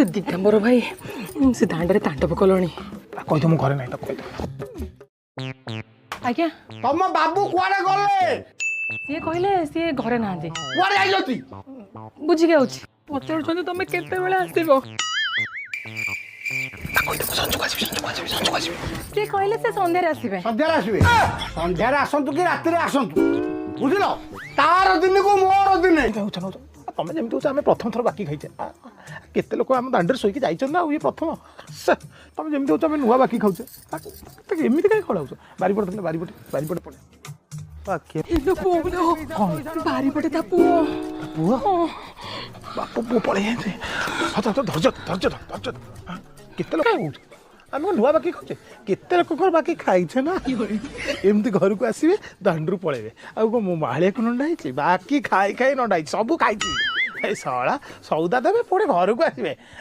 से दिगंबर भाई से दांडे तांडव कलणी कहीदे मु घरे ना तो कहीदे आज्ञा तम बाबू कुआडे गले सी कहले सी घरे ना कुआडे जाइलती बुझी गया पचार तुम केते बेले आसब सी कहले से संध्यारे आसबे संध्यारे आसबे संध्यारे आसंतु कि रात्रि आसंतु बुझिल तार दिन को मोर दिन तुम जमी आम प्रथम थर बाकी खाइचे केते लोक आम दांडे शोक जाइए ना ये प्रथम तुम जमी हो आम नुआ बाकी खाऊचे एमती कहीं खड़ाऊच बारीपटे थे बारीपटे बारीपटे पड़े बारीपटे ता पुओ पुओ बाप पुओ पड़े जाए धैर्य धैर्य धैर्य केते लोक आम नुआ बाकी खाऊचे केते लोक बाकी खाइचे ना एमती घर को आसवे दांडू पड़े आउ मो मालिया को नंडा बाकी खाई खाई नंडा सब खाई सला सौदा देवे पुणी घर को आसवे